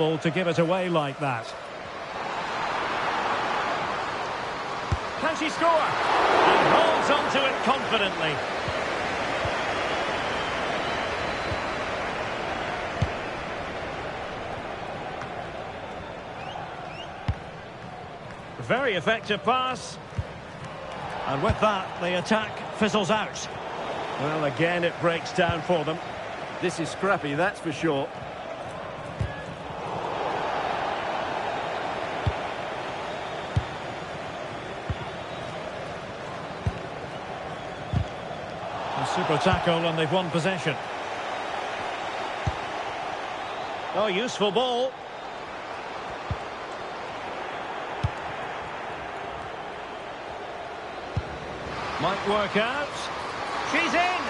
trouble to give it away like that. Can she score? And holds on to it confidently. Very effective pass. And with that, the attack fizzles out. Well, again, it breaks down for them. This is scrappy, that's for sure. A super tackle, and they've won possession. Oh, useful ball. Might work out. She's in.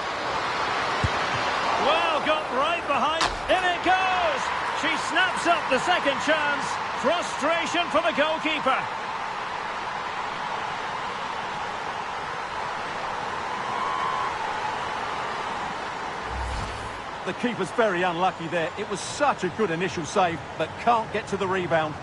Well, got right behind. In it goes. She snaps up the second chance. Frustration for the goalkeeper. The keeper's very unlucky there. It was such a good initial save, but can't get to the rebound.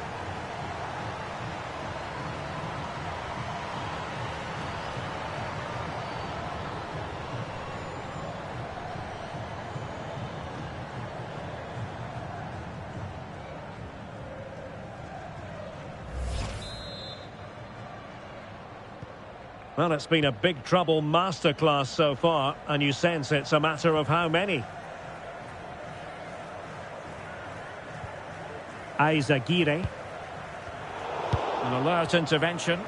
Well, it's been a big trouble masterclass so far, and you sense it's a matter of how many. Aizagire. An alert intervention.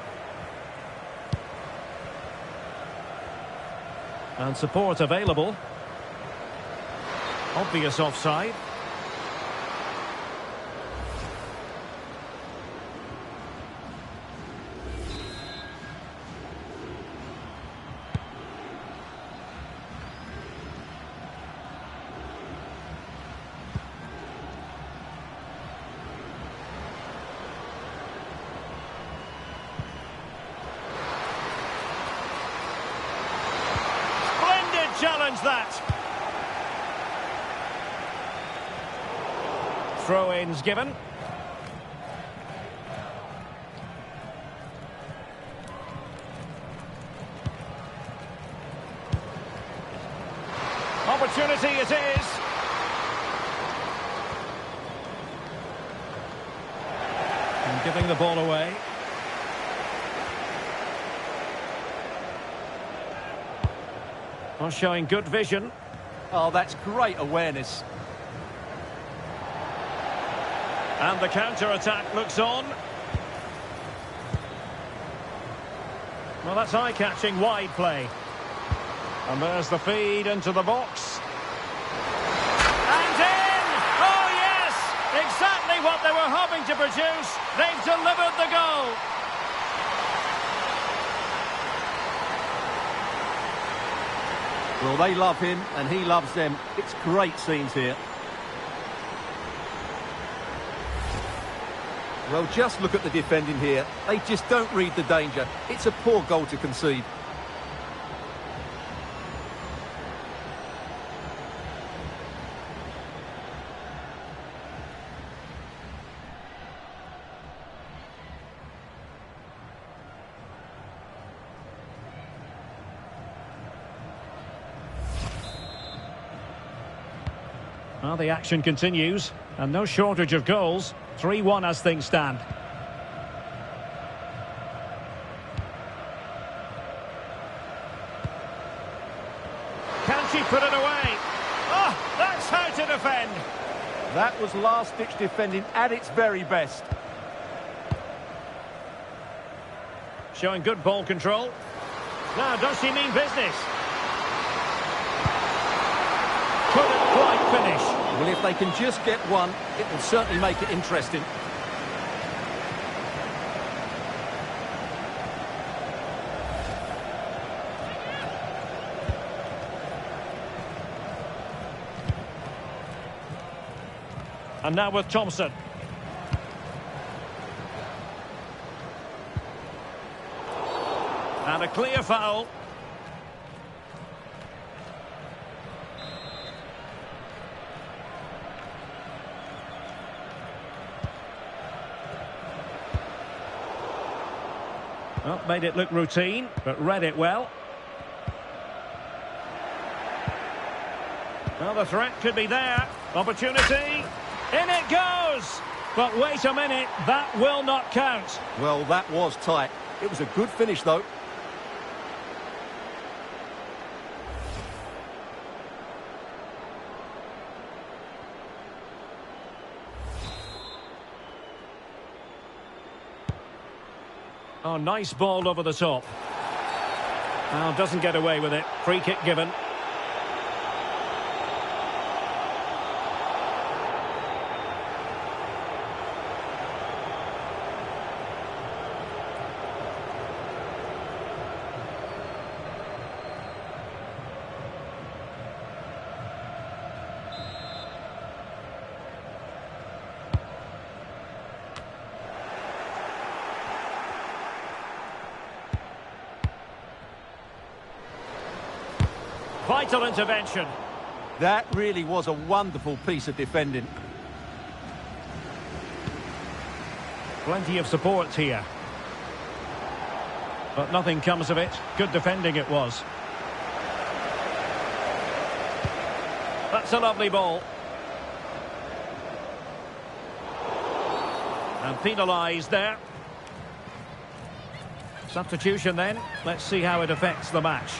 And support available. Obvious offside. Challenge that. Throw-ins given. Opportunity it is. And giving the ball away. Well, showing good vision. Oh, that's great awareness. And the counter-attack looks on. Well, that's eye-catching wide play. And there's the feed into the box. And in! Oh, yes! Exactly what they were hoping to produce. They've delivered the goal. Well, they love him and he loves them. It's great scenes here. Well, just look at the defending here. They just don't read the danger. It's a poor goal to concede. Well, the action continues, and no shortage of goals. 3-1 as things stand. Can she put it away? Oh, that's how to defend. That was last-ditch defending at its very best. Showing good ball control. Now, does she mean business? Couldn't quite finish. Well, if they can just get one, it will certainly make it interesting. And now with Thompson. And a clear foul. Well, made it look routine, but read it well. Well, the threat could be there. Opportunity. In it goes! But wait a minute, that will not count. Well, that was tight. It was a good finish, though. Oh, nice ball over the top. Now, doesn't get away with it. Free kick given. Vital intervention. That really was a wonderful piece of defending. Plenty of support here. But nothing comes of it. Good defending it was. That's a lovely ball. And penalised there. Substitution then. Let's see how it affects the match.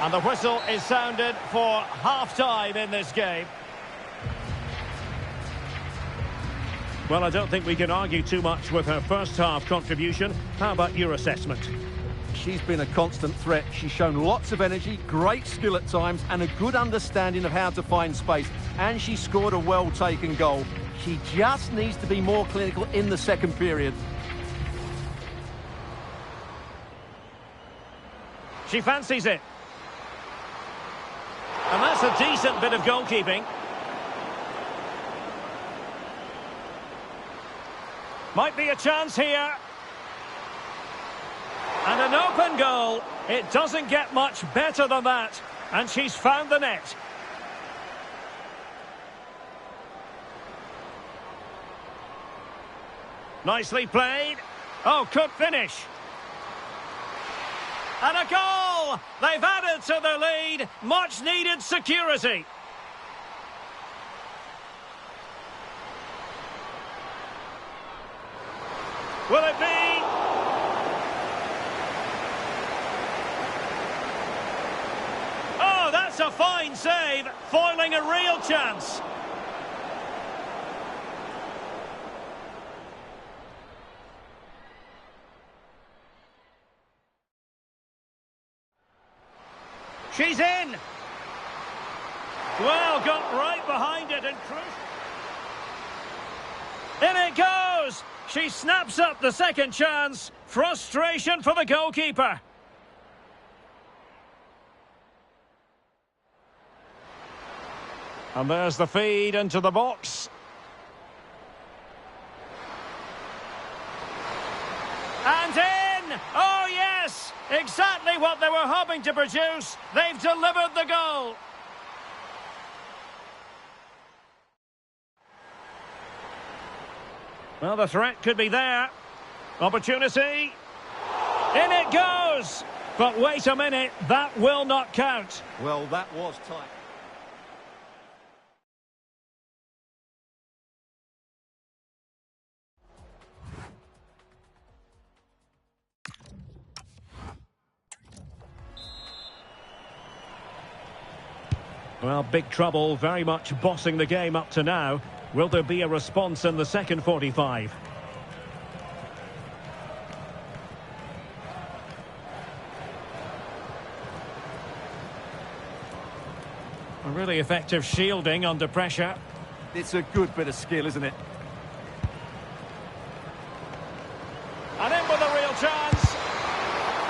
And the whistle is sounded for half-time in this game. Well, I don't think we can argue too much with her first-half contribution. How about your assessment? She's been a constant threat. She's shown lots of energy, great skill at times, and a good understanding of how to find space. And she scored a well-taken goal. She just needs to be more clinical in the second period. She fancies it. And that's a decent bit of goalkeeping. Might be a chance here. And an open goal. It doesn't get much better than that. And she's found the net. Nicely played. Oh, could finish. And a goal! They've added to their lead. Much needed security. Will it be? Oh, that's a fine save, foiling a real chance. She's in. Well, got right behind it and in it goes. She snaps up the second chance. Frustration for the goalkeeper. And there's the feed into the box. And in! Oh, yes! Exactly what they were hoping to produce. They've delivered the goal. Well, the threat could be there. Opportunity. In it goes! But wait a minute, that will not count. Well, that was tight. Well, big trouble, very much bossing the game up to now. Will there be a response in the second 45? A really effective shielding under pressure. It's a good bit of skill, isn't it? And in with a real chance.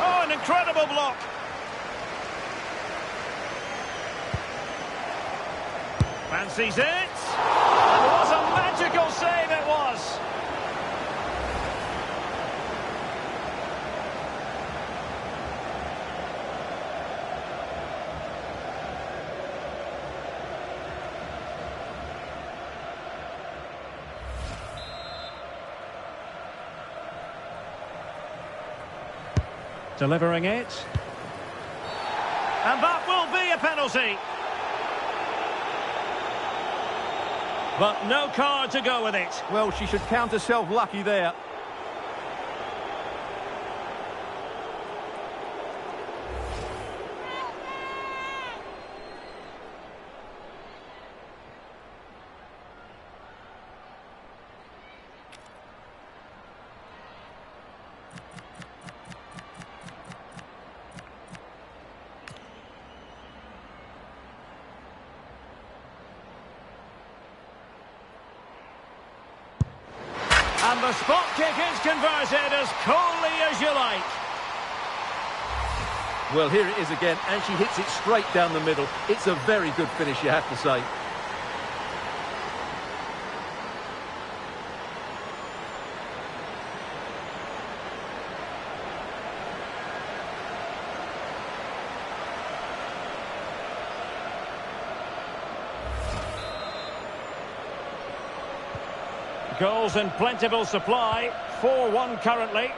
Oh, an incredible block. Fancies it. And what a magical save it was. Delivering it. And that will be a penalty. But no card to go with it. Well, she should count herself lucky there. And the spot kick is converted as coolly as you like. Well, here it is again, and she hits it straight down the middle. It's a very good finish, you have to say. Goals in plentiful supply, 4-1 currently.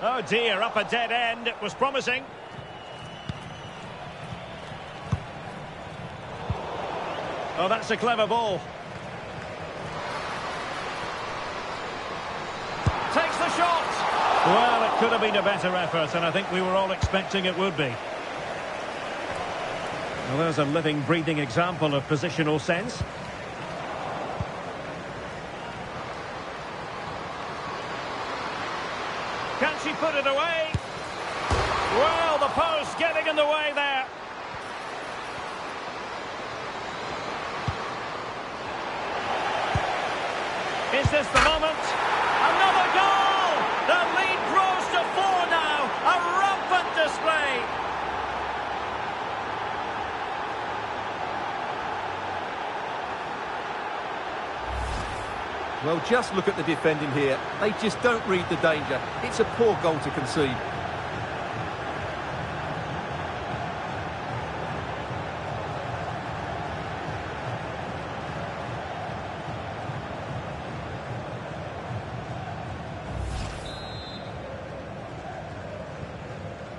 Oh dear, up a dead end, it was promising. Oh, that's a clever ball. Takes the shot! Well, it could have been a better effort, and I think we were all expecting it would be. Well, there's a living, breathing example of positional sense. Can she put it away? Well, the post getting in the way there. Is this the moment? Another goal! The lead grows to 4 now. A rampant display. Well, just look at the defending here. They just don't read the danger. It's a poor goal to concede.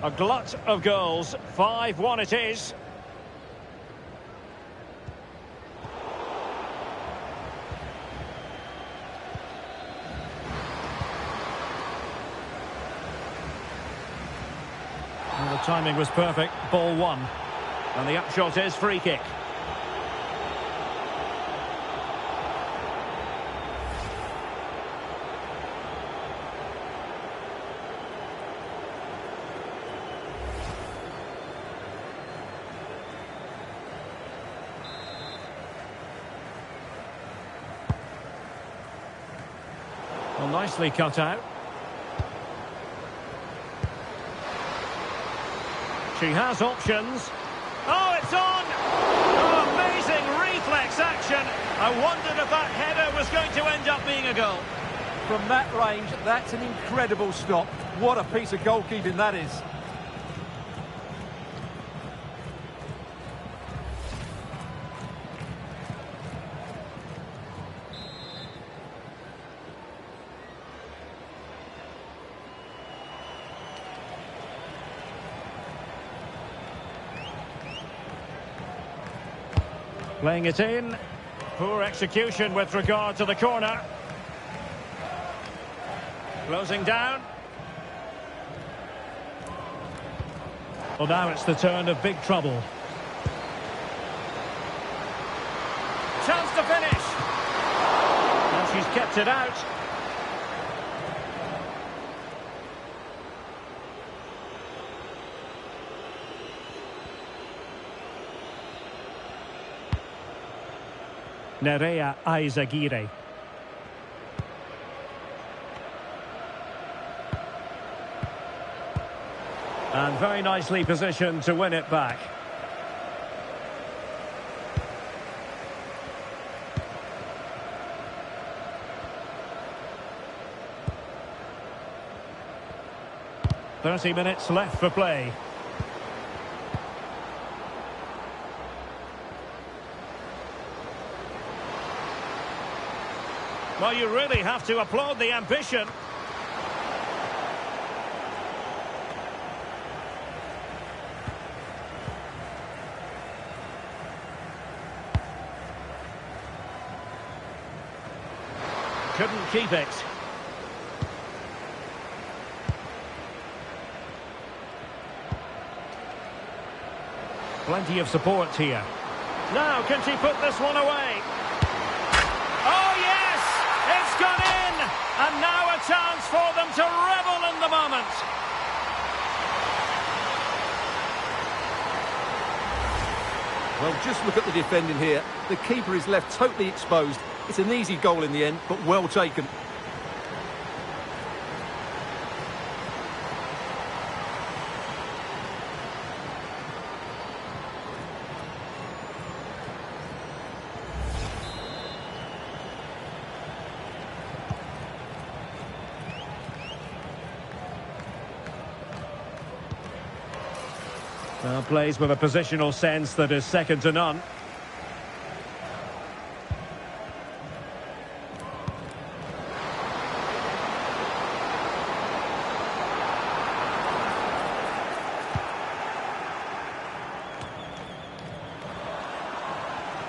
A glut of goals. 5-1 it is. Well, the timing was perfect. Ball one. And the upshot is free kick. Well, nicely cut out. She has options. Oh, it's on! Oh, amazing reflex action. I wondered if that header was going to end up being a goal. From that range, that's an incredible stop. What a piece of goalkeeping that is. Playing it in. Poor execution with regard to the corner. Closing down. Well, now it's the turn of big trouble. Chance to finish. And she's kept it out. Nerea Aizagire. And very nicely positioned to win it back. "30 minutes left for play." Well, you really have to applaud the ambition. Couldn't keep it. Plenty of support here. Now, can she put this one away? Oh, yes! It's gone in! And now a chance for them to revel in the moment. Well, just look at the defending here. The keeper is left totally exposed. It's an easy goal in the end, but well taken. Well, plays with a positional sense that is second to none.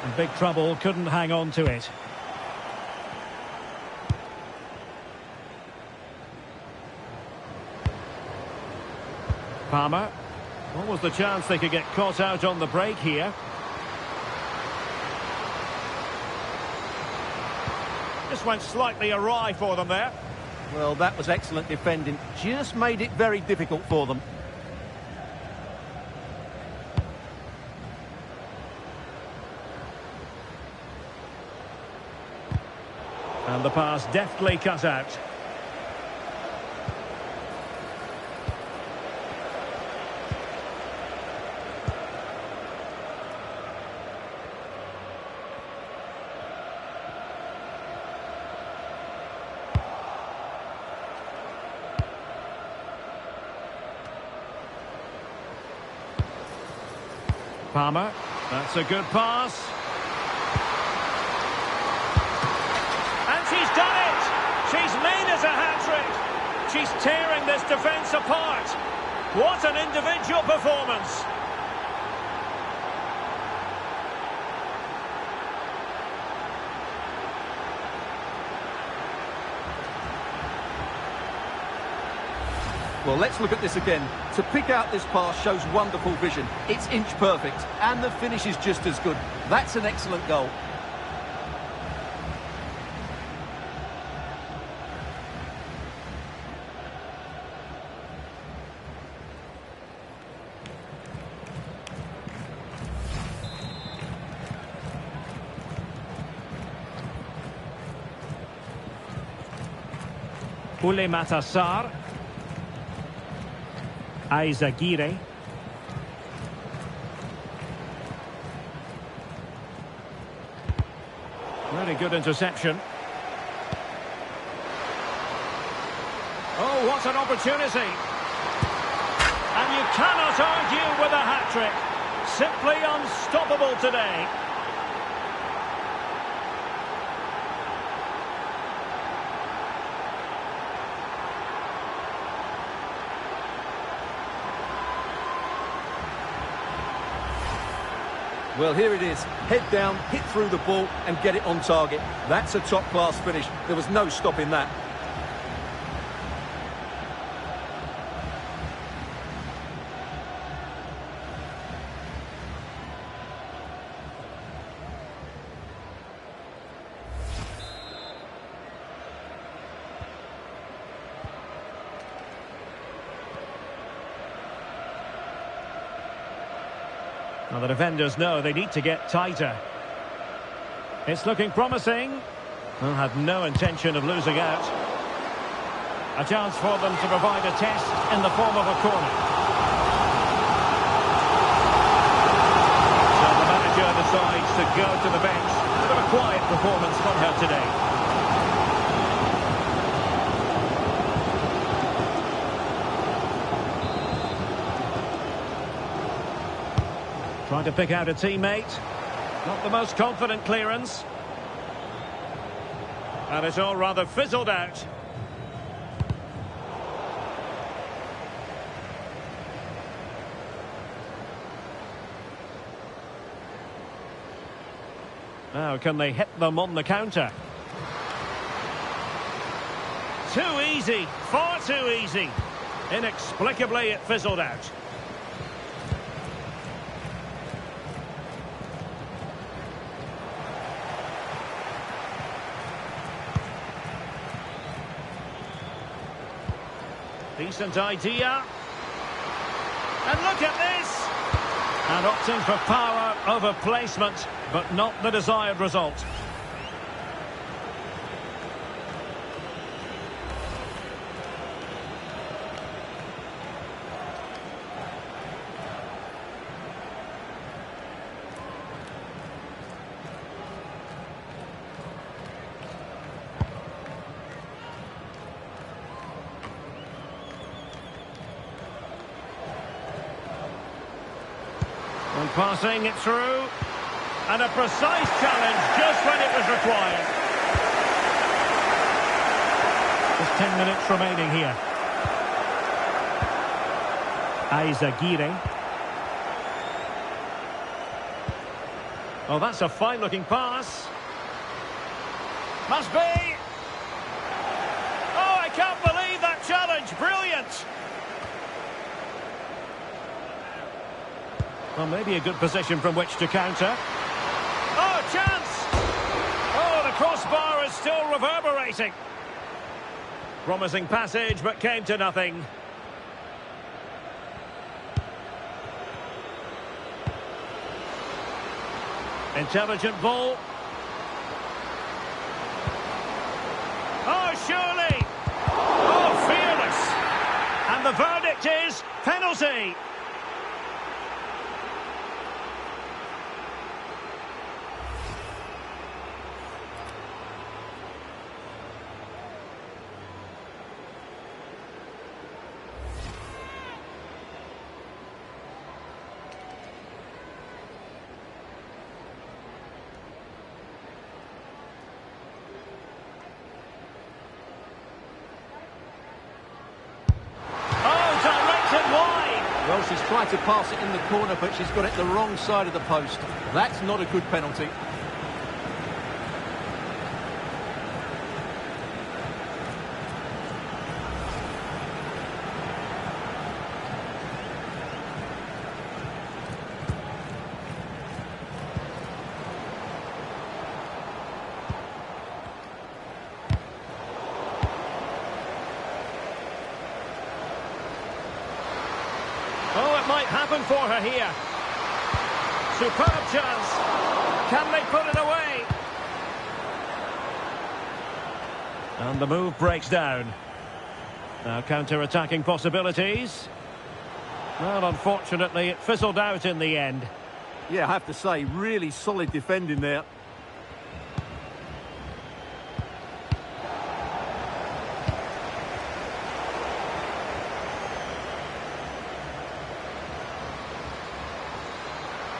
In big trouble, couldn't hang on to it. Palmer. What was the chance they could get caught out on the break here? Just went slightly awry for them there. Well, that was excellent defending. Just made it very difficult for them. And the pass deftly cut out. Palmer, that's a good pass. And she's done it! She's made us a hat-trick! She's tearing this defence apart! What an individual performance! Well, let's look at this again. To pick out this pass shows wonderful vision. It's inch perfect, and the finish is just as good. That's an excellent goal. Ule Matassar. Aizagire. Very good interception. Oh, what an opportunity. And you cannot argue with a hat-trick. Simply unstoppable today. Well, here it is. Head down, hit through the ball and get it on target. That's a top-class finish. There was no stopping that. Well, the defenders know they need to get tighter. It's looking promising. Well, had no intention of losing out. A chance for them to provide a test in the form of a corner. to go to the bench. Bit of a quiet performance from her today. Trying to pick out a teammate. Not the most confident clearance. And it's all rather fizzled out. Now, can they hit them on the counter? Too easy, far too easy. Inexplicably, it fizzled out. Decent idea. And look at this! And opting for power over placement, but not the desired result. And passing it through. And a precise challenge just when it was required. Just 10 minutes remaining here. Aizagiri. Oh, that's a fine-looking pass. Must be. Oh, I can't believe that challenge. Brilliant. Well, maybe a good position from which to counter. Oh, chance! Oh, the crossbar is still reverberating. Promising passage, but came to nothing. Intelligent ball. Oh, surely! Oh, fearless! And the verdict is penalty! Well, she's tried to pass it in the corner, but she's got it the wrong side of the post. That's not a good penalty. Oh, it might happen for her here. Superb chance. Can they put it away? And the move breaks down. Now counter-attacking possibilities. Well, unfortunately, it fizzled out in the end. Yeah, I have to say, really solid defending there.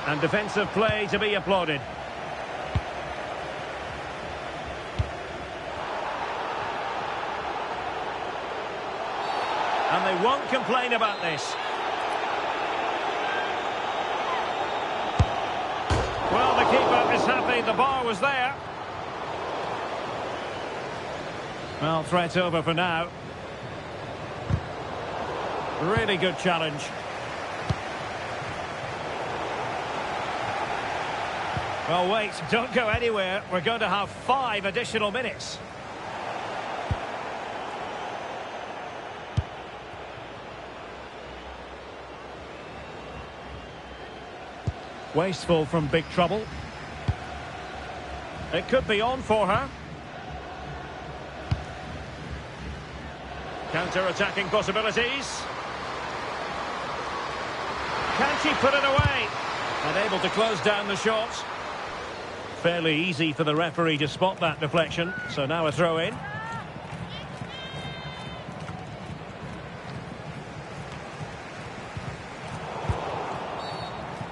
And defensive play to be applauded. And they won't complain about this. Well, the keeper is happy the bar was there. Well, threat over for now. Really good challenge. Well, wait, don't go anywhere. We're going to have 5 additional minutes. Wasteful from big trouble. It could be on for her. Counter-attacking possibilities. Can she put it away? Unable to close down the shot. Fairly easy for the referee to spot that deflection. So now a throw in.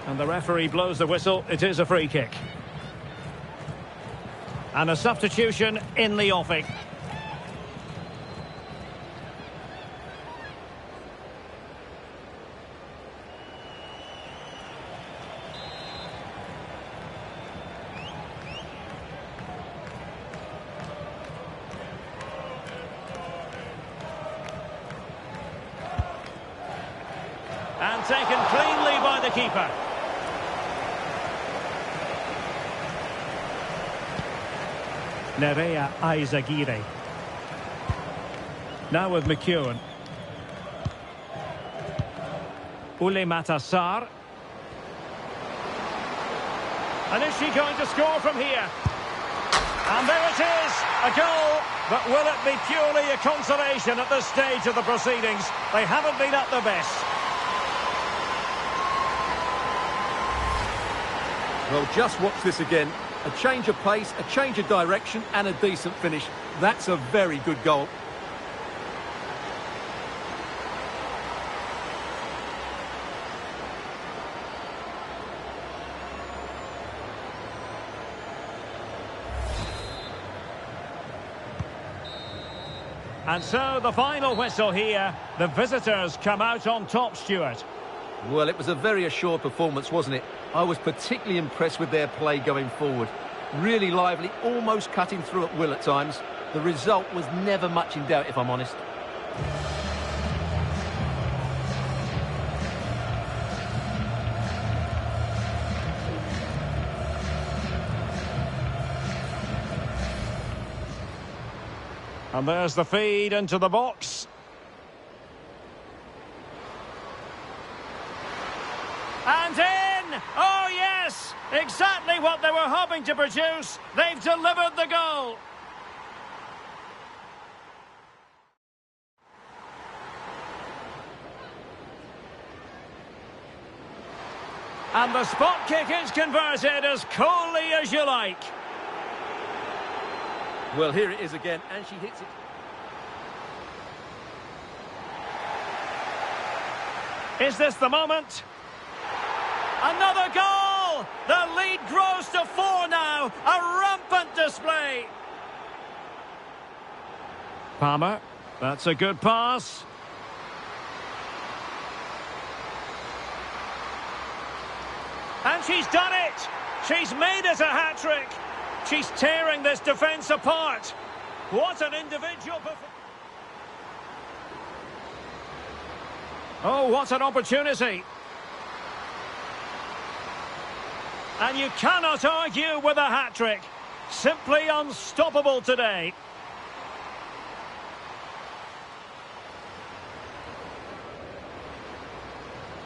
And the referee blows the whistle. It is a free kick. And a substitution in the offing. And taken cleanly by the keeper. Nerea Aizagiri. Now with McEwen. Ule Matassar. And is she going to score from here? And there it is, a goal. But will it be purely a consolation at this stage of the proceedings? They haven't been at their best. Well, just watch this again. A change of pace, a change of direction and a decent finish. That's a very good goal. And so the final whistle here. The visitors come out on top, Stuart. Well, it was a very assured performance, wasn't it? I was particularly impressed with their play going forward. Really lively, almost cutting through at will at times. The result was never much in doubt, if I'm honest. And there's the feed into the box. And in! Oh, yes! Exactly what they were hoping to produce. They've delivered the goal. And the spot kick is converted as coolly as you like. Well, here it is again, and she hits it. Is this the moment? Another goal! The lead grows to 4 now. A rampant display. Palmer, that's a good pass. And she's done it! She's made it a hat-trick! She's tearing this defence apart! What an individual performance! Oh, what an opportunity! And you cannot argue with a hat-trick. Simply unstoppable today.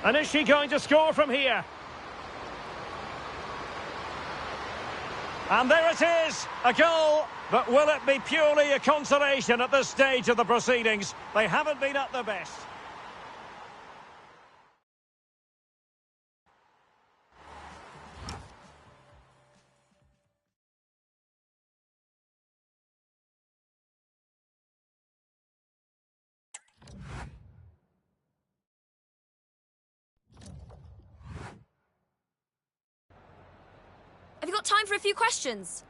And is she going to score from here? And there it is, a goal. But will it be purely a consolation at this stage of the proceedings? They haven't been at their best. Have you got time for a few questions?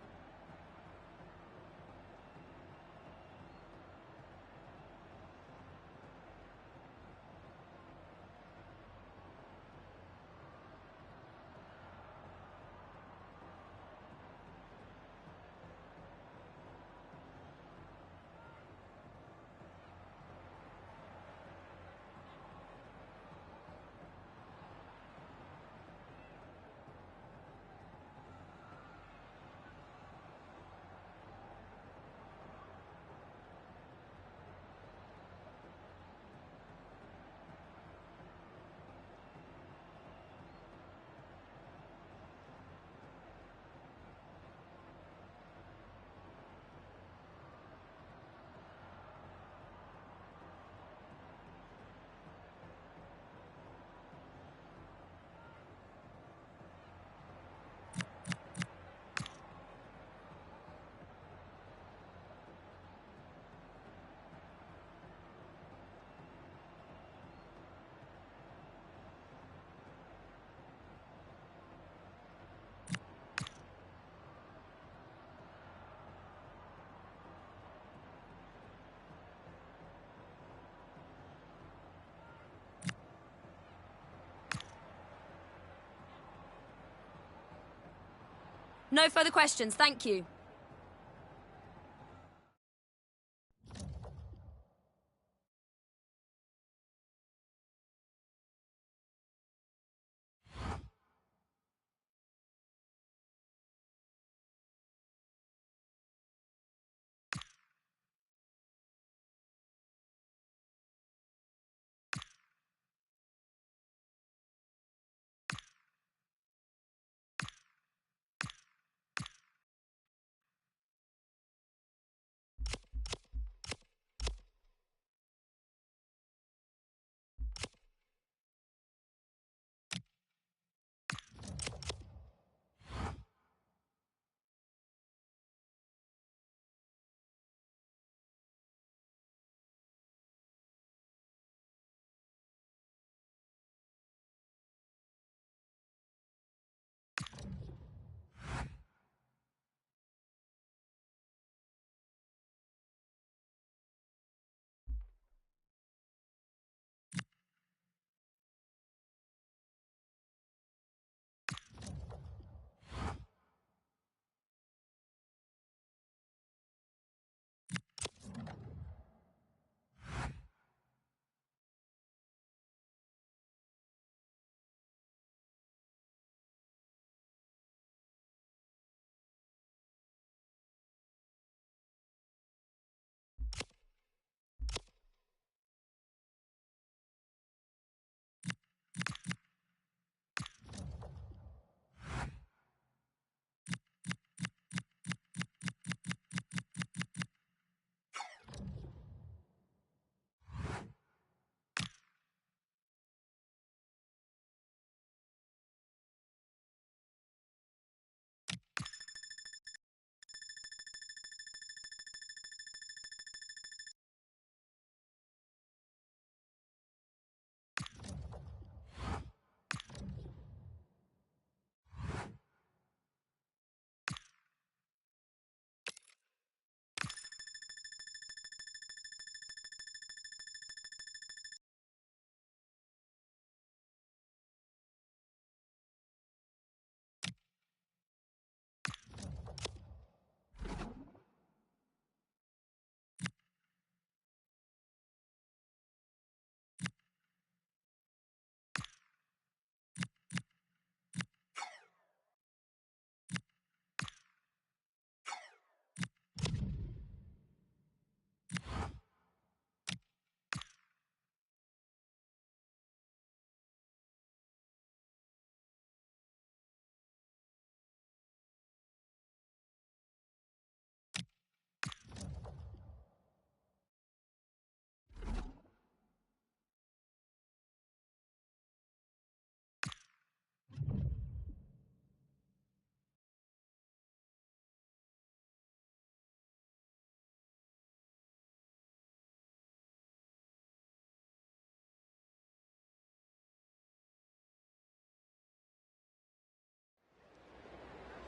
No further questions, thank you.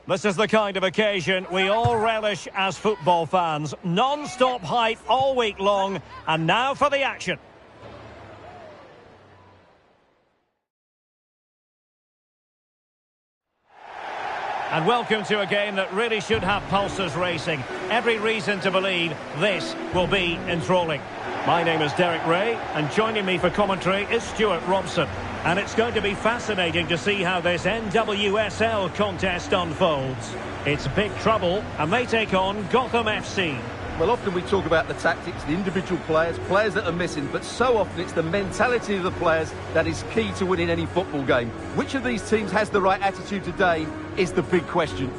This is the kind of occasion we all relish as football fans. Non-stop hype all week long, and now for the action. And welcome to a game that really should have pulses racing. Every reason to believe this will be enthralling. My name is Derek Ray, and joining me for commentary is Stuart Robson. And it's going to be fascinating to see how this NWSL contest unfolds. It's big trouble, and they take on Gotham FC. Well, often we talk about the tactics, the individual players that are missing, but so often it's the mentality of the players that is key to winning any football game. Which of these teams has the right attitude today is the big question.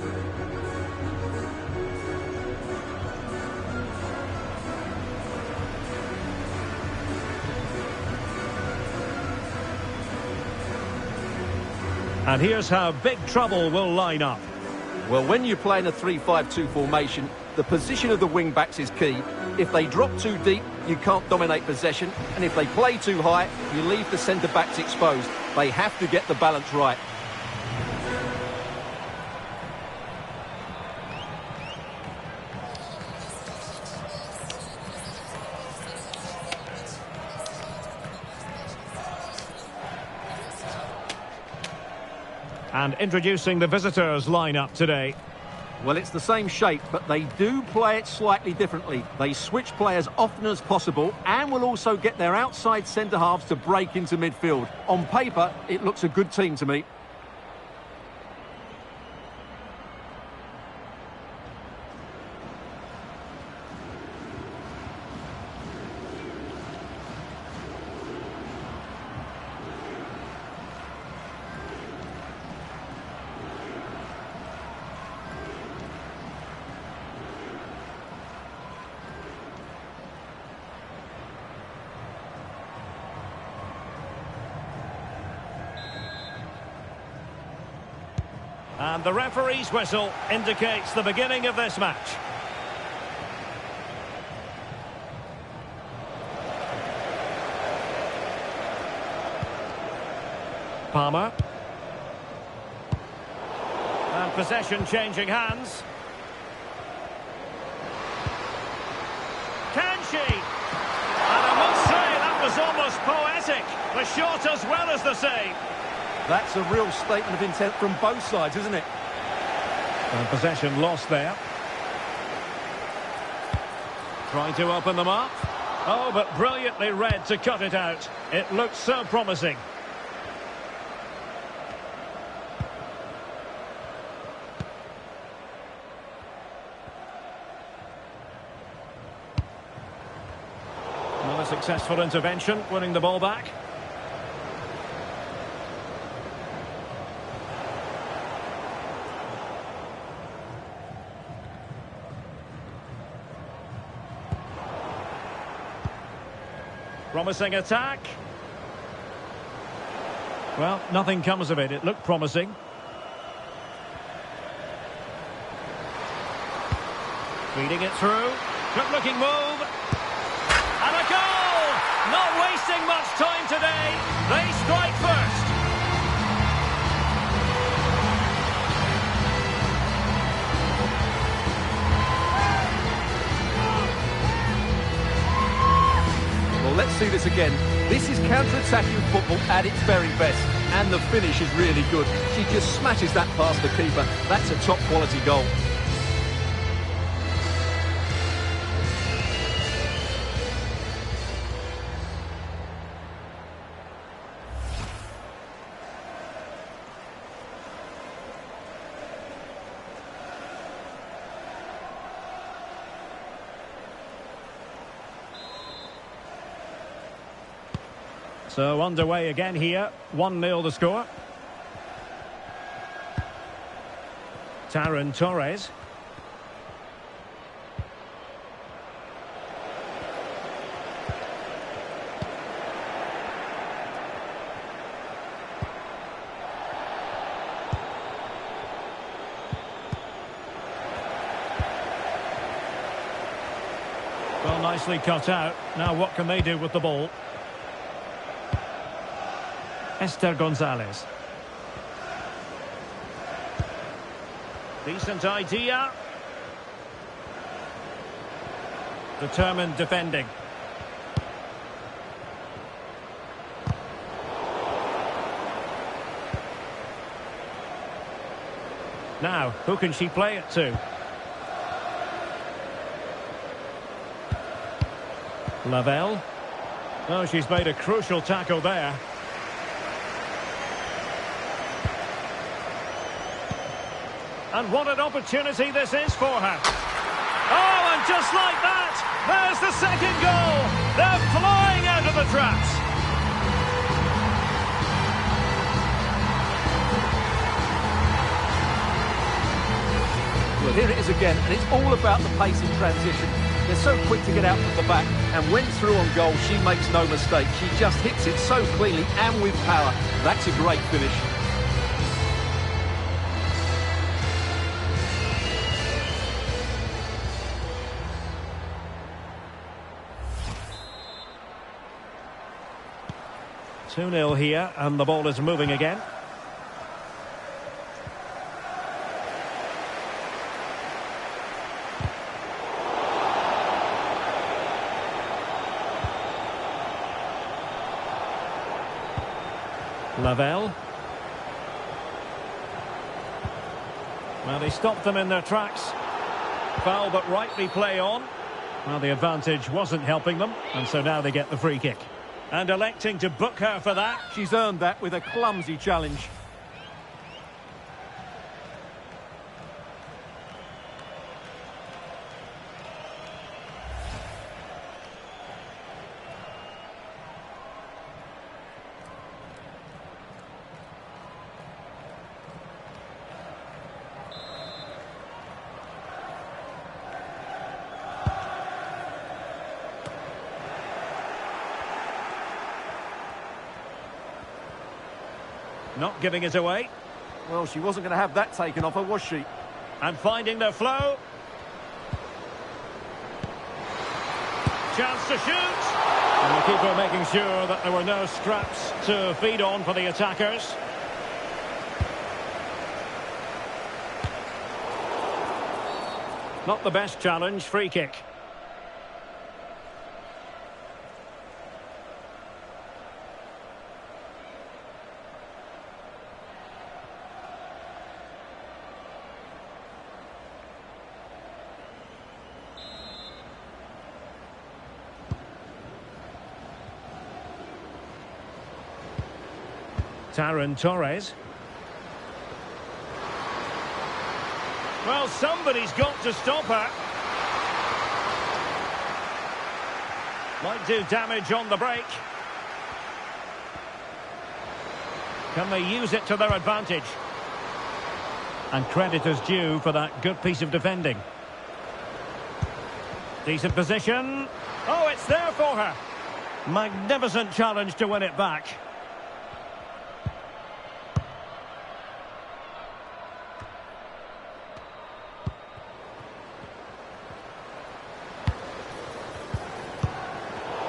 And here's how Big Trouble will line up. Well, when you're playing a 3-5-2 formation, the position of the wing-backs is key. If they drop too deep, you can't dominate possession. And if they play too high, you leave the centre-backs exposed. They have to get the balance right. And introducing the visitors lineup today. Well, it's the same shape, but they do play it slightly differently. They switch players often as possible and will also get their outside centre-halves to break into midfield. On paper, it looks a good team to me. And the referee's whistle indicates the beginning of this match. Palmer. And possession changing hands. Can she? And I must say, that was almost poetic. The shot as well as the save. That's a real statement of intent from both sides, isn't it? And possession lost there. Trying to open them up. Oh, but brilliantly read to cut it out. It looked so promising. Another successful intervention, winning the ball back. Promising attack. Well, nothing comes of it. It looked promising. Feeding it through. Good looking move. And a goal! Not wasting much time today. They strike first. Let's see this again. This is counter-attacking football at its very best. And the finish is really good. She just smashes that past the keeper. That's a top-quality goal. So underway again here, 1-0 the score. Taron Torres. Well, nicely cut out. Now what can they do with the ball? Esther Gonzalez. Decent idea. Determined defending. Now, who can she play it to? Lavelle. Oh, she's made a crucial tackle there. And what an opportunity this is for her. Oh, and just like that, there's the second goal. They're flying out of the traps. Well, here it is again, and it's all about the pace in transition. They're so quick to get out from the back, and when through on goal, she makes no mistake. She just hits it so cleanly and with power. That's a great finish. Two 0 here, and the ball is moving again. Lavelle. Well, he stopped them in their tracks. Foul, but rightly play on. Well, the advantage wasn't helping them, and so now they get the free kick. And electing to book her for that. She's earned that with a clumsy challenge. Not giving it away. Well, she wasn't going to have that taken off her, was she? And finding their flow. Chance to shoot. And the keeper making sure that there were no scraps to feed on for the attackers. Not the best challenge, free kick. Taryn Torres. Well, somebody's got to stop her. Might do damage on the break. Can they use it to their advantage? And credit is due for that good piece of defending. Decent position. Oh, it's there for her. Magnificent challenge to win it back.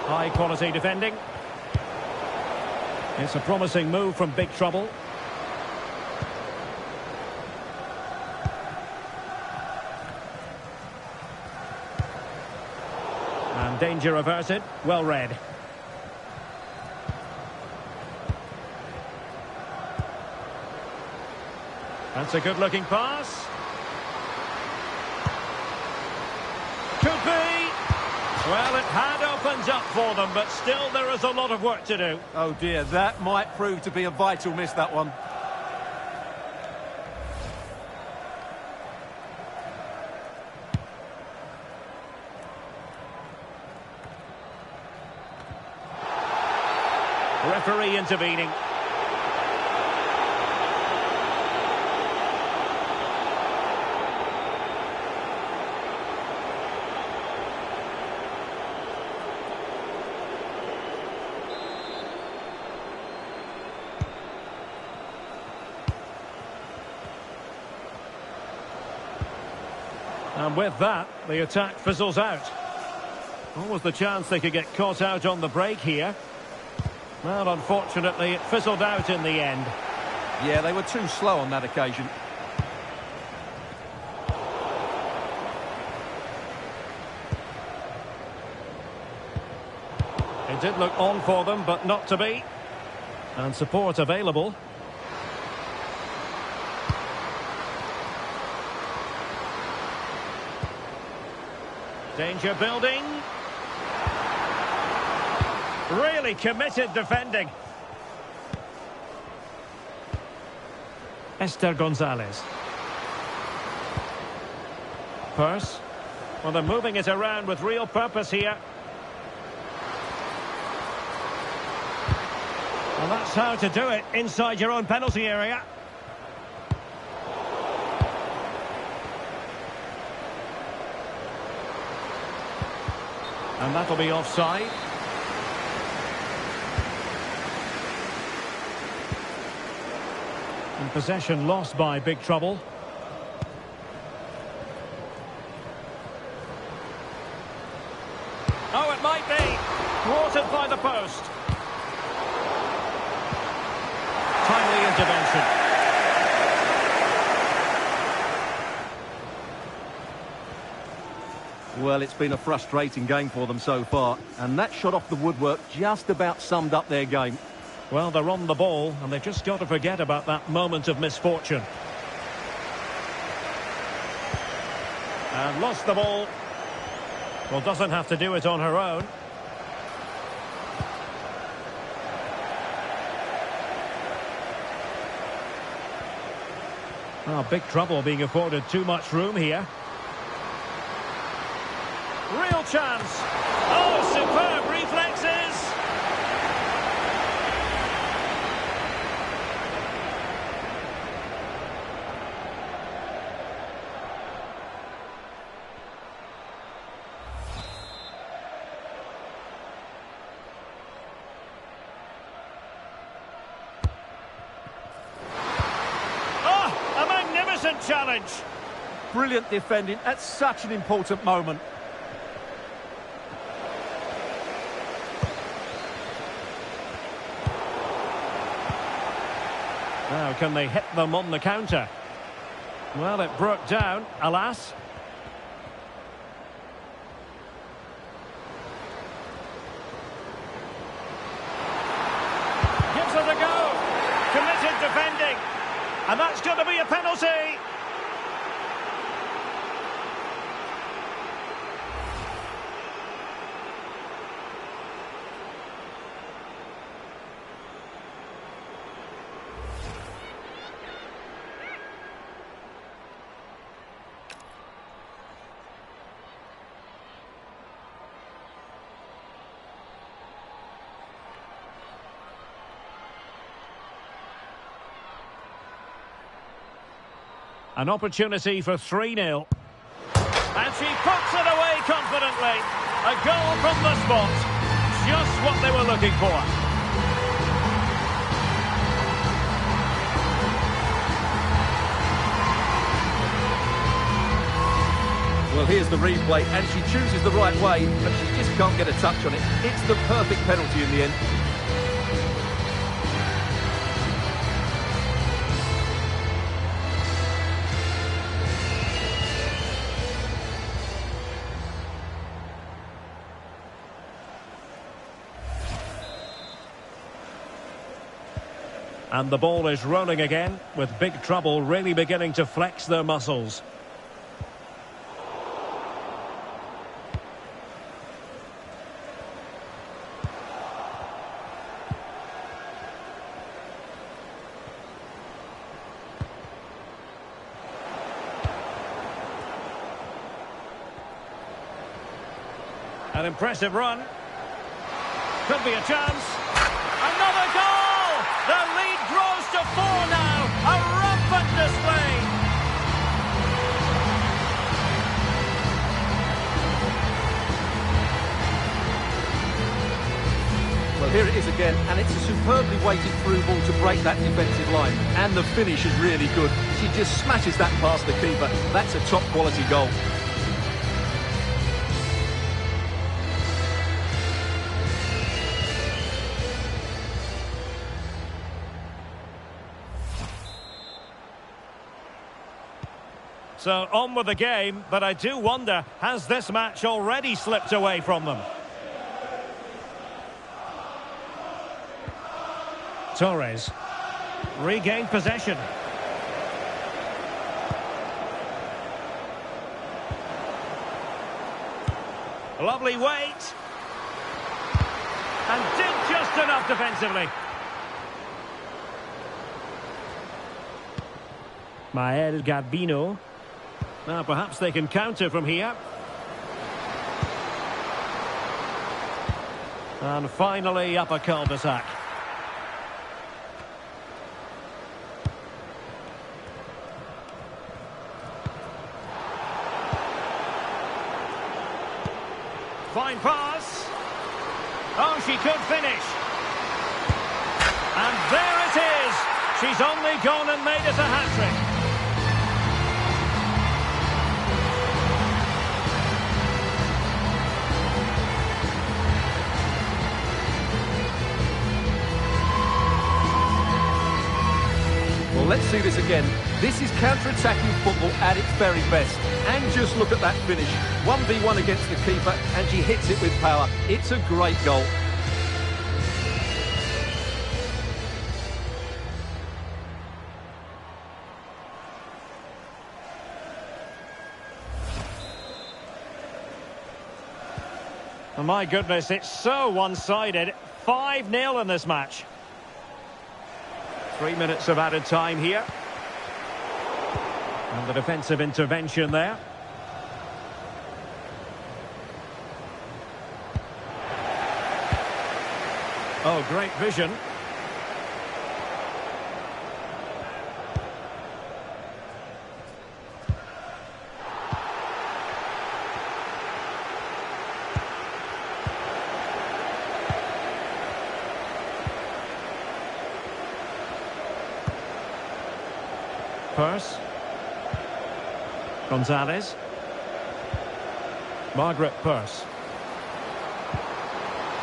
High quality defending. It's a promising move from big trouble. And danger averted. Well read. That's a good looking pass. Could be. Well, it had opened up for them, but still there is a lot of work to do. Oh dear, that might prove to be a vital miss, that one. Referee intervening. And with that, the attack fizzles out. What was the chance they could get caught out on the break here? Well, unfortunately, it fizzled out in the end. Yeah, they were too slow on that occasion. It did look on for them, but not to be. And support available. Danger building. Really committed defending. Esther Gonzalez. Purse. Well, they're moving it around with real purpose here. Well, that's how to do it inside your own penalty area. And that'll be offside. And possession lost by big trouble. Oh, it might be. Thwarted by the post. Timely intervention. Well, it's been a frustrating game for them so far, and that shot off the woodwork just about summed up their game. Well, they're on the ball, and they've just got to forget about that moment of misfortune. And lost the ball. Well, doesn't have to do it on her own. Oh, big trouble being afforded too much room here. Real chance. Oh, superb reflexes. Challenge. Brilliant defending at such an important moment. Now, can they hit them on the counter? Well, it broke down, alas. Gives it a go. Committed defending. And that's going to be a penalty. An opportunity for 3-0. And she puts it away confidently. A goal from the spot. Just what they were looking for. Well, here's the replay, and she chooses the right way, but she just can't get a touch on it. It's the perfect penalty in the end. And the ball is rolling again, with big trouble really beginning to flex their muscles. An impressive run. Could be a chance. Another goal! The lead grows to 4 now. A rampant display. Well, here it is again, and it's a superbly weighted through ball to break that defensive line. And the finish is really good. She just smashes that past the keeper. That's a top quality goal. So on with the game, but I do wonder, has this match already slipped away from them? Torres regained possession. Lovely weight. And did just enough defensively. Mael Gabino. Now perhaps they can counter from here. And finally up a cul-de-sac. Fine pass. Oh, she could finish. And there it is. She's only gone and made it a hat-trick. Well, let's see this again. This is counter-attacking football at its very best. And just look at that finish. 1v1 against the keeper, and she hits it with power. It's a great goal. Oh, my goodness, it's so one-sided. 5-0 in this match. 3 minutes of added time here. And the defensive intervention there. Oh, great vision. Pearce. Gonzalez. Margaret Pearce.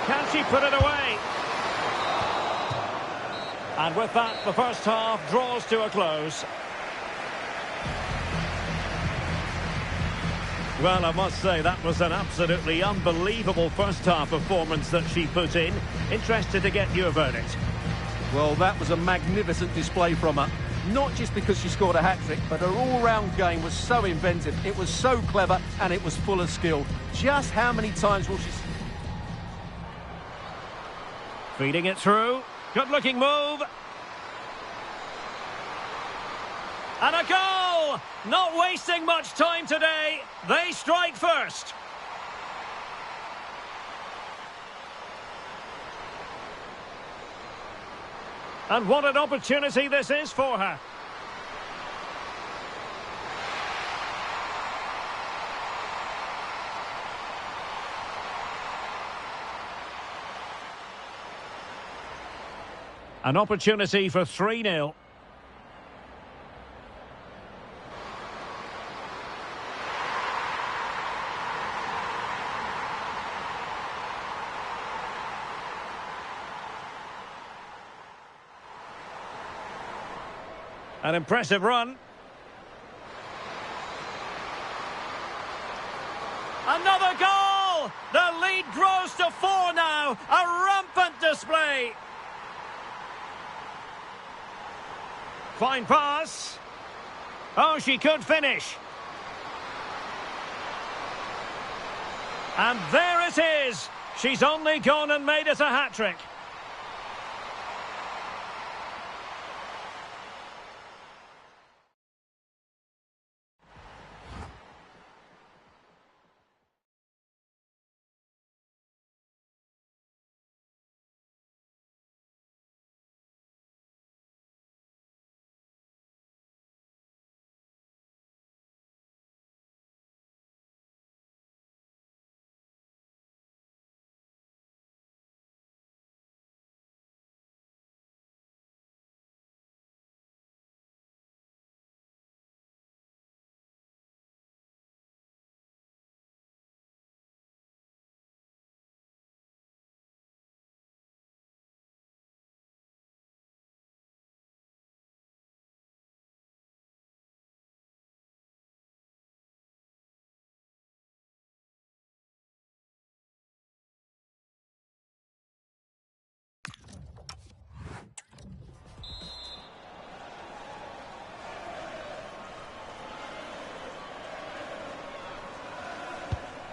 Can she put it away? And with that, the first half draws to a close. Well, I must say, that was an absolutely unbelievable first half performance that she put in. Interested to get your verdict. Well, that was a magnificent display from her. Not just because she scored a hat-trick, but her all-round game was so inventive. It was so clever, and it was full of skill. Just how many times will she... Feeding it through. Good-looking move. And a goal! Not wasting much time today. They strike first. And what an opportunity this is for her. An opportunity for 3-0. An impressive run. Another goal! The lead grows to 4 now. A rampant display. Fine pass. Oh, she could finish. And there it is. She's only gone and made it a hat-trick.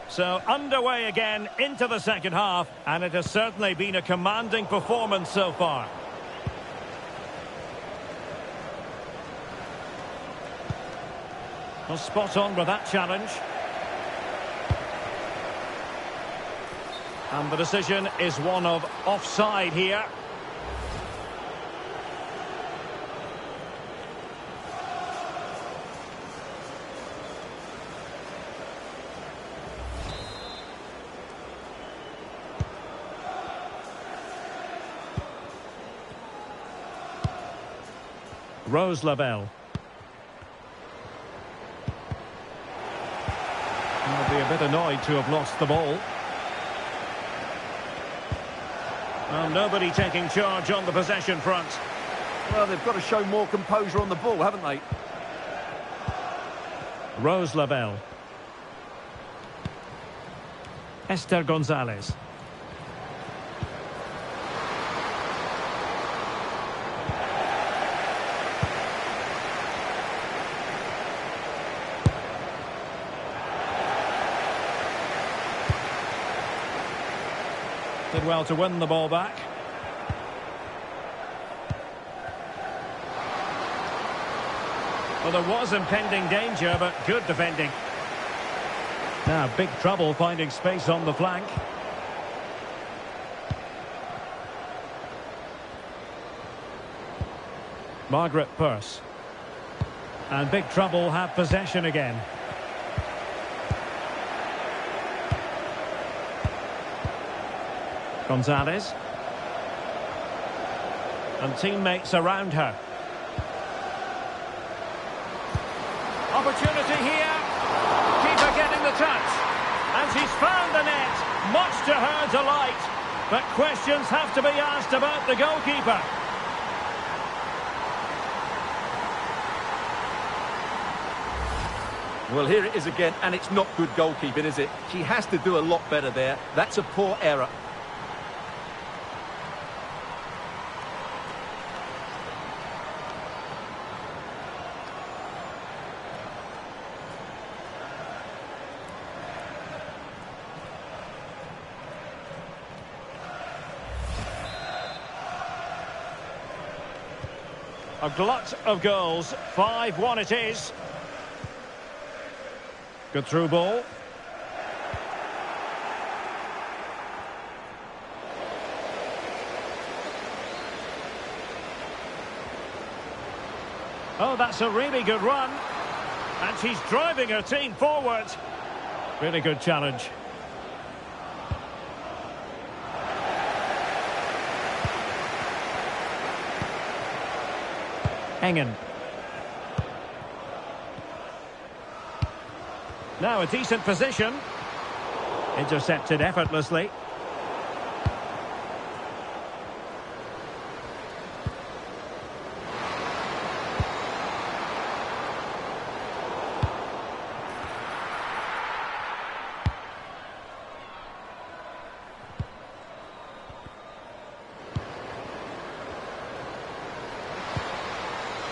So underway again into the second half, and it has certainly been a commanding performance so far. Well, spot on with that challenge. And the decision is one of offside here. Rose Lavelle. Will be a bit annoyed to have lost the ball. Well, nobody taking charge on the possession front. Well, they've got to show more composure on the ball, haven't they? Rose Lavelle. Esther Gonzalez. Did well to win the ball back. Well, there was impending danger, but good defending. Now, big trouble finding space on the flank. Margaret Purse. And big trouble have possession again. Gonzalez. And teammates around her. Opportunity here. Keeper getting the touch. And she's found the net. Much to her delight. But questions have to be asked about the goalkeeper. Well, here it is again, and it's not good goalkeeping, is it? She has to do a lot better there. That's a poor error. A glut of goals. 5-1 it is. Good through ball. Oh, that's a really good run. And she's driving her team forward. Really good challenge. Engen. Now a decent position. Intercepted effortlessly.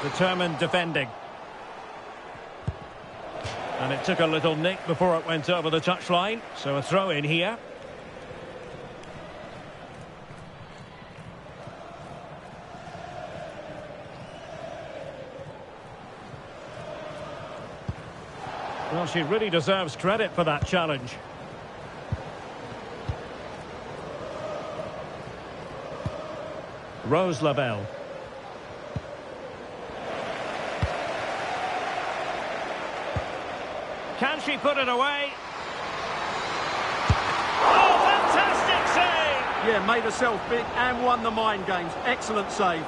Determined defending. And it took a little nick before it went over the touchline. So a throw in here. Well, she really deserves credit for that challenge. Rose Lavelle. Can she put it away? Oh, fantastic save! Yeah, made herself big and won the mind games. Excellent save.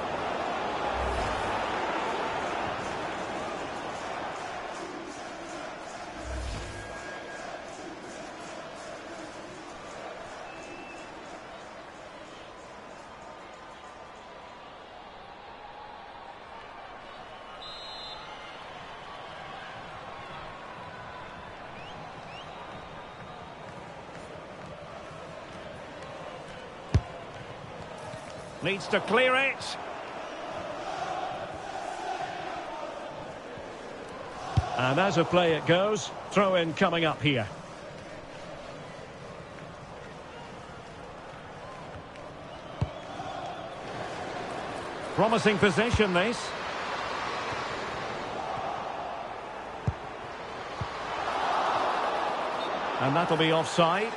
Needs to clear it. And as a play it goes, throw in coming up here. Promising possession this. And that'll be offside.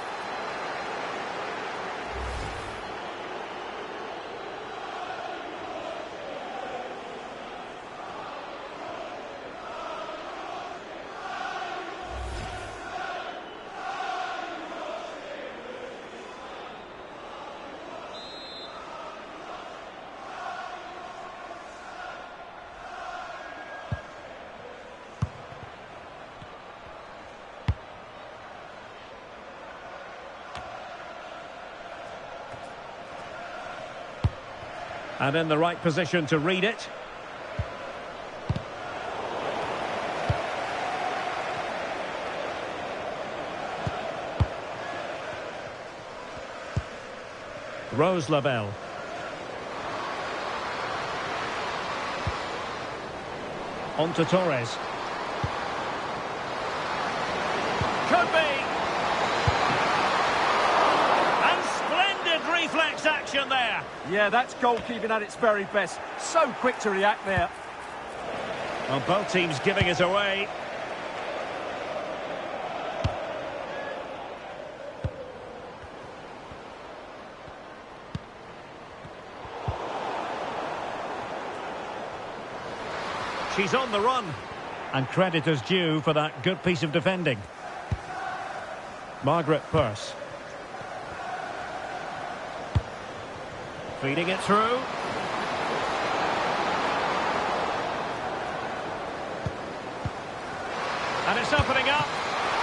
And in the right position to read it. Rose Lavelle. On to Torres. Could be. And splendid possession there. Yeah, that's goalkeeping at its very best. So quick to react there. Well, both teams giving it away. She's on the run. And credit is due for that good piece of defending. Margaret Purse. Feeding it through. And it's opening up.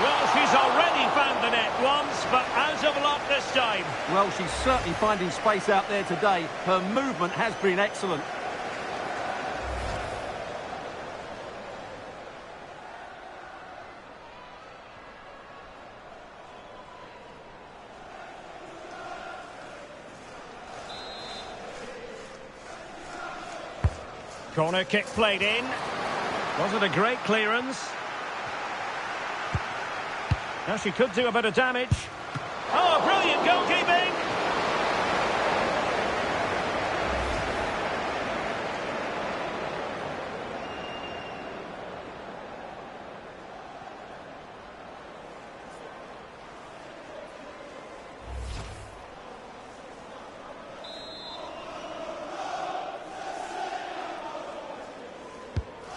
Well, she's already found the net once, but out of luck this time. Well, she's certainly finding space out there today. Her movement has been excellent. Corner kick played in. Wasn't a great clearance. Now she could do a bit of damage. Oh, brilliant goalkeeping!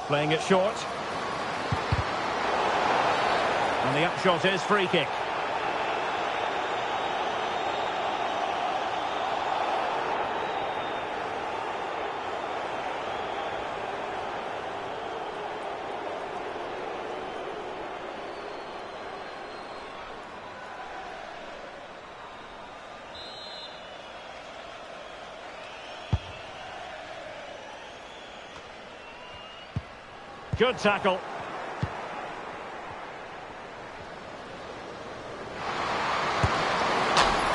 Playing it short. And the upshot is free kick. Good tackle.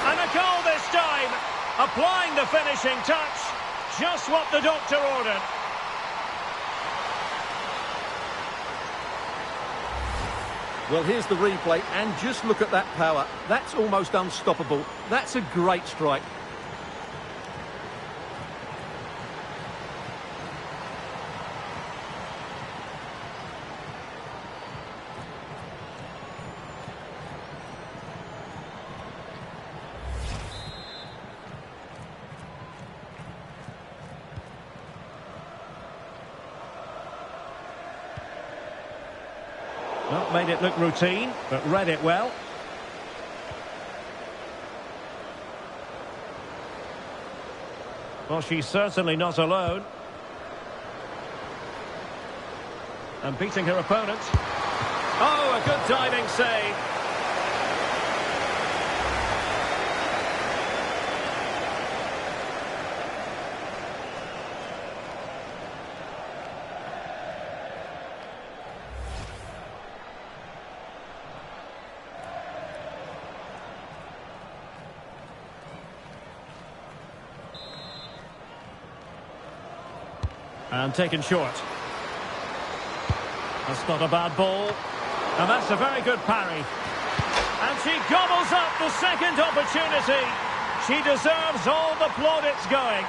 And a goal this time. Applying the finishing touch. Just what the doctor ordered. Well, here's the replay, and just look at that power. That's almost unstoppable. That's a great strike. Well, made it look routine, but read it well. Well, she's certainly not alone. And beating her opponent. Oh, a good diving save. And taken short. That's not a bad ball. And that's a very good parry. And she gobbles up the second opportunity. She deserves all the plaudits going.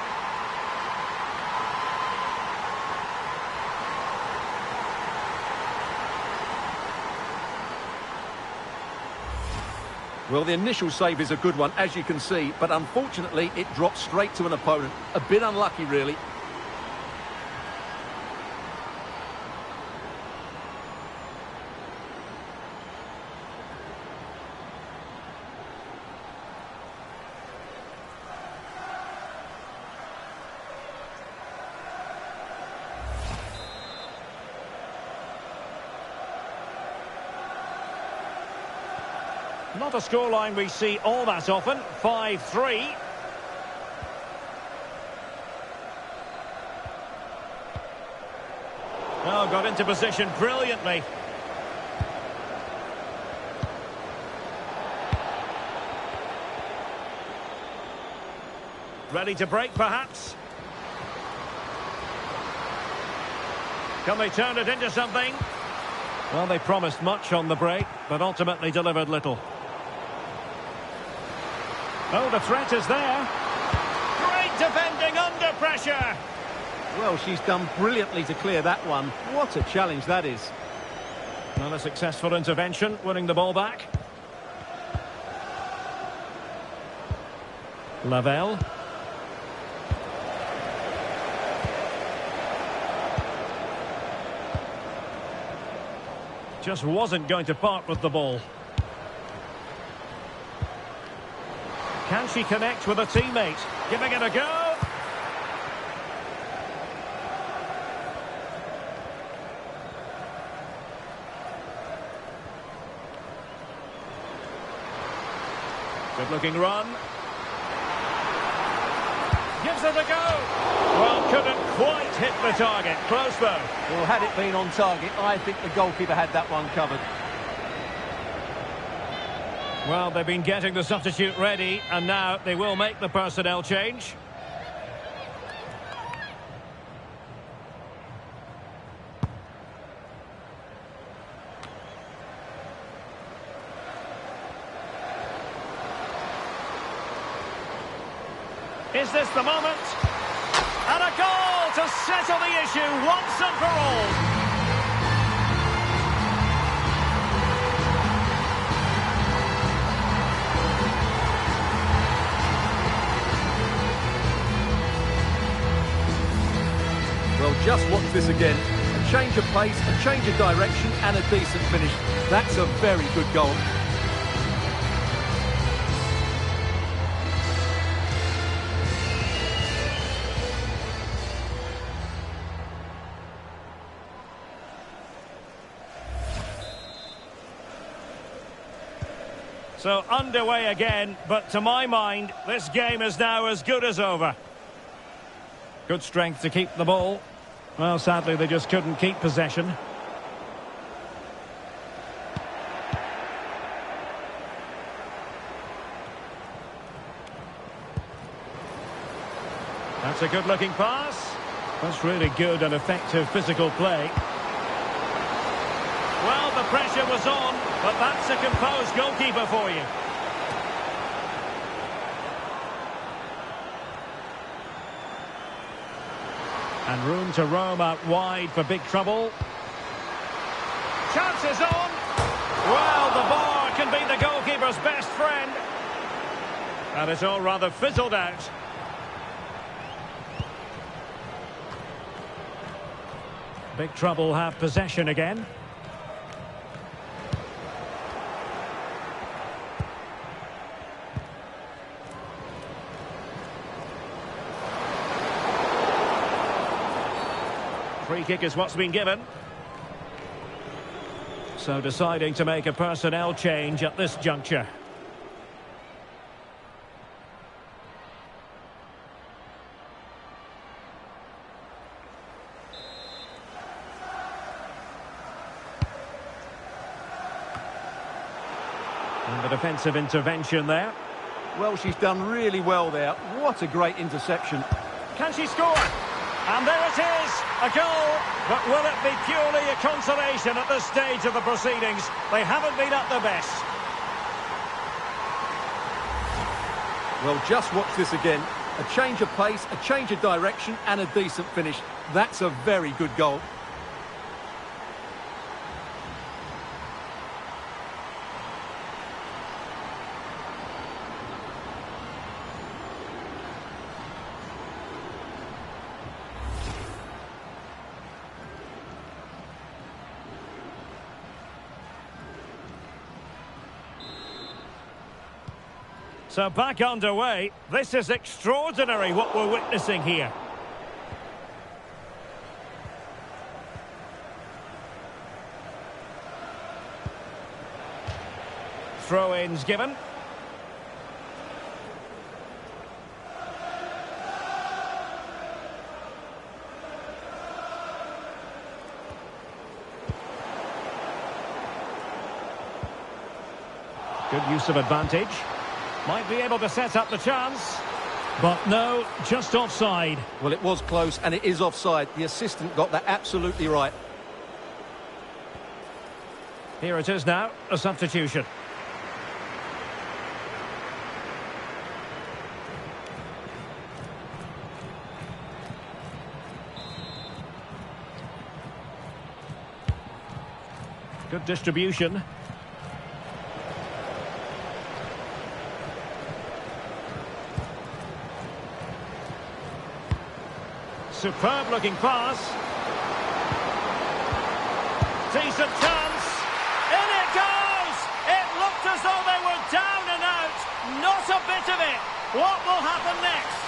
Well, the initial save is a good one, as you can see, but unfortunately it dropped straight to an opponent. A bit unlucky, really. Not a scoreline we see all that often. 5-3. Oh, got into position brilliantly. Ready to break, perhaps. Can they turn it into something? Well, they promised much on the break, but ultimately delivered little. Oh, the threat is there. defending under pressure. Well, she's done brilliantly to clear that one. What a challenge that is. Not a successful intervention, winning the ball back. Lavelle. Just wasn't going to part with the ball. Can she connect with a teammate? Giving it a go. Good-looking run. Gives it a go. Well, couldn't quite hit the target. Close, though. Well, had it been on target, I think the goalkeeper had that one covered. Well, they've been getting the substitute ready, and now they will make the personnel change. Is this the moment? And a goal to settle the issue once and for all. Well, just watch this again. A change of pace, a change of direction, and a decent finish. That's a very good goal. So underway again, but to my mind, this game is now as good as over. Good strength to keep the ball. Well, sadly, they just couldn't keep possession. That's a good-looking pass. That's really good and effective physical play. Well, the pressure was on, but that's a composed goalkeeper for you. And room to roam out wide for big trouble. Chances on. Well, the bar can be the goalkeeper's best friend. And it's all rather fizzled out. Big trouble have possession again. Free kick is what's been given. So deciding to make a personnel change at this juncture. And the defensive intervention there. Well, she's done really well there. What a great interception. Can she score? And there it is, a goal. But will it be purely a consolation at this stage of the proceedings? They haven't been at their best. Well, just watch this again. A change of pace, a change of direction, and a decent finish. That's a very good goal. So back underway. This is extraordinary what we're witnessing here. Throw-ins given. Good use of advantage. Might be able to set up the chance. But no, just offside. Well, it was close, and it is offside. The assistant got that absolutely right. Here it is now, a substitution. Good distribution. Superb looking pass. Decent chance. In it goes! It looked as though they were down and out. Not a bit of it. What will happen next?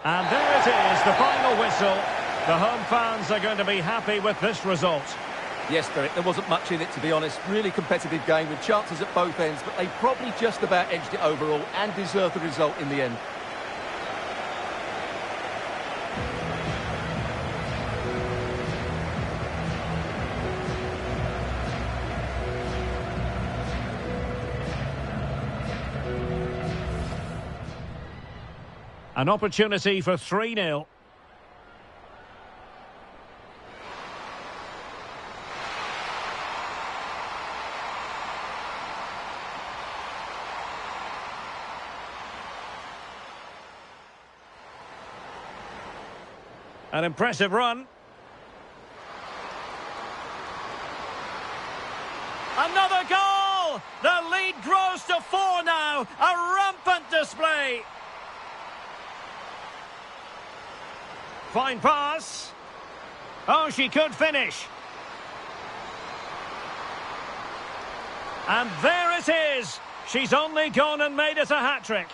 And there it is, the final whistle. The home fans are going to be happy with this result. Yes, Derek, there wasn't much in it, to be honest. Really competitive game with chances at both ends, but they probably just about edged it overall and deserved the result in the end. An opportunity for 3-0. An impressive run. Another goal! The lead grows to 4 now. A rampant display. Fine pass. Oh, she could finish. And there it is. She's only gone and made it a hat-trick.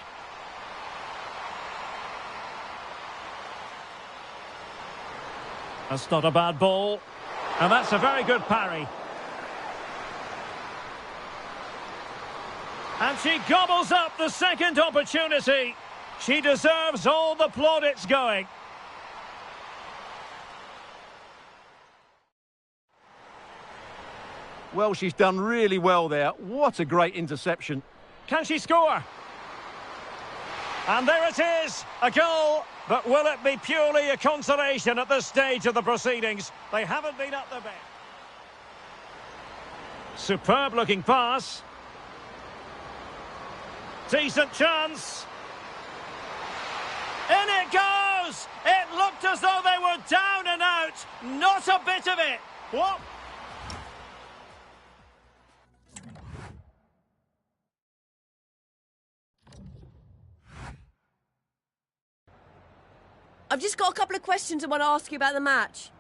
That's not a bad ball. And that's a very good parry. And she gobbles up the second opportunity. She deserves all the plaudits going. Well, she's done really well there. What a great interception. Can she score? And there it is, a goal. But will it be purely a consolation at this stage of the proceedings? They haven't been up their best. Superb looking pass. Decent chance. In it goes! It looked as though they were down and out. Not a bit of it. What? I've just got a couple of questions I want to ask you about the match.